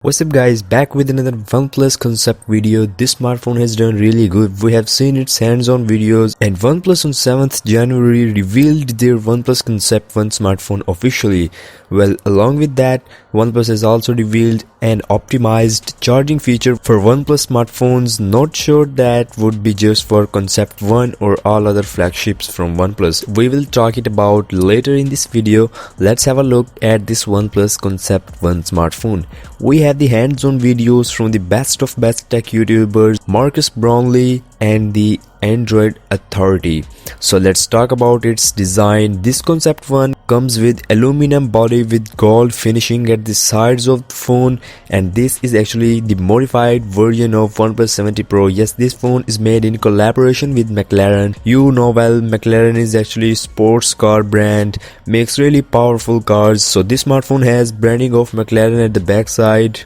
What's up guys, back with another OnePlus Concept video. This smartphone has done really good. We have seen its hands-on videos, and OnePlus on 7th January revealed their OnePlus Concept One smartphone officially. Well, along with that, OnePlus has also revealed an optimized charging feature for OnePlus smartphones. Not sure that would be just for Concept One or all other flagships from OnePlus. We will talk it about later in this video. Let's have a look at this OnePlus Concept One smartphone. We have the hands-on videos from the best of best tech YouTubers, Marcus Brownlee and the Android Authority. So let's talk about its design. This Concept One comes with aluminum body with gold finishing at the sides of the phone, and this is actually the modified version of OnePlus 70 Pro. Yes, this phone is made in collaboration with McLaren. You know well, McLaren is actually a sports car brand, makes really powerful cars. So this smartphone has branding of McLaren at the back side.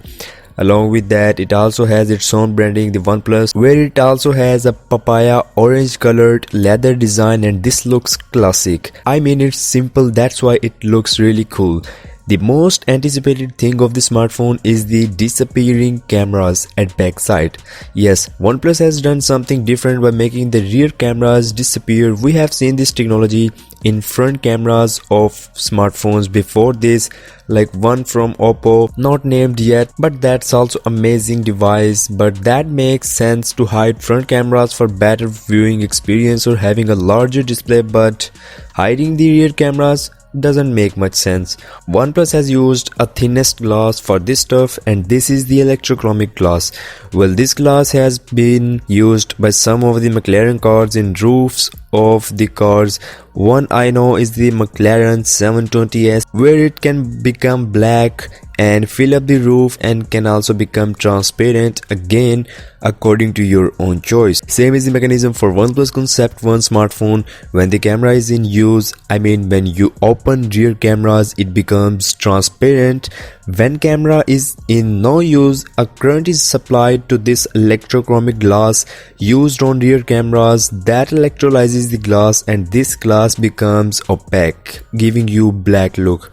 Along with that, it also has its own branding, the OnePlus, where it also has a papaya orange colored leather design, and this looks classic. I mean, it's simple, that's why it looks really cool. The most anticipated thing of the smartphone is the disappearing cameras at backside. Yes, OnePlus has done something different by making the rear cameras disappear. We have seen this technology in front cameras of smartphones before this, like one from Oppo, not named yet, but that's also amazing device. But that makes sense to hide front cameras for better viewing experience or having a larger display, but hiding the rear cameras doesn't make much sense. OnePlus has used a thinnest glass for this stuff, and this is the electrochromic glass. Well, this glass has been used by some of the McLaren cars in roofs of the cars. One I know is the McLaren 720S, where it can become black and fill up the roof and can also become transparent, again according to your own choice. Same is the mechanism for OnePlus Concept One smartphone. When the camera is in use, I mean when you open rear cameras, it becomes transparent. When camera is in no use, a current is supplied to this electrochromic glass used on rear cameras that electrolyzes the glass, and this glass becomes opaque, giving you black look.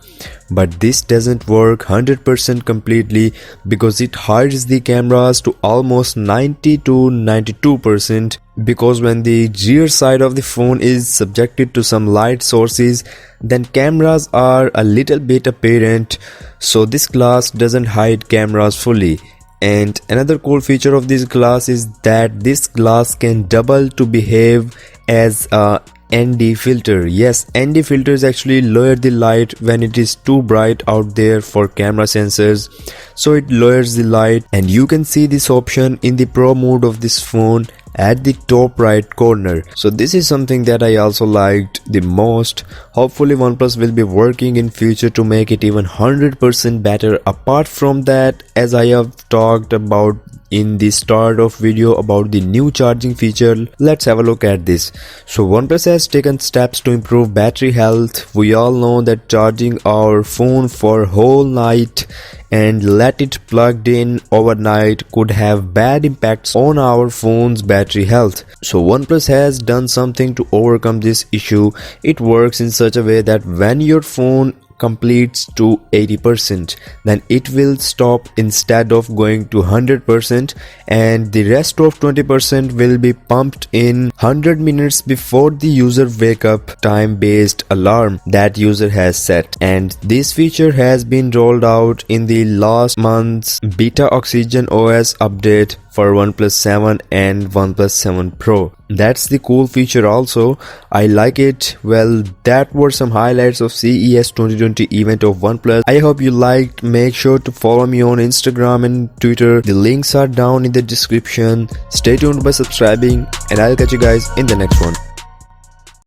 But this doesn't work 100% completely, because it hides the cameras to almost 90 to 92%, because when the rear side of the phone is subjected to some light sources, then cameras are a little bit apparent. So this glass doesn't hide cameras fully. And another cool feature of this glass is that this glass can double to behave as a ND filter. Yes, ND filters actually lower the light when it is too bright out there for camera sensors, so it lowers the light, and you can see this option in the Pro mode of this phone at the top right corner. So this is something that I also liked the most. Hopefully OnePlus will be working in future to make it even 100% better. Apart from that, as I have talked about in the start of video about the new charging feature, let's have a look at this. So OnePlus has taken steps to improve battery health. We all know that charging our phone for whole night and let it plugged in overnight could have bad impacts on our phone's battery health. So OnePlus has done something to overcome this issue. It works in such a way that when your phone completes to 80%, then it will stop instead of going to 100%, and the rest of 20% will be pumped in 100 minutes before the user wake up time based alarm that user has set. And this feature has been rolled out in the last month's beta Oxygen OS update for OnePlus 7 and OnePlus 7 Pro. That's the cool feature also. I like it. Well, that were some highlights of CES 2020 event of OnePlus. I hope you liked. Make sure to follow me on Instagram and Twitter. The links are down in the description. Stay tuned by subscribing, and I'll catch you guys in the next one.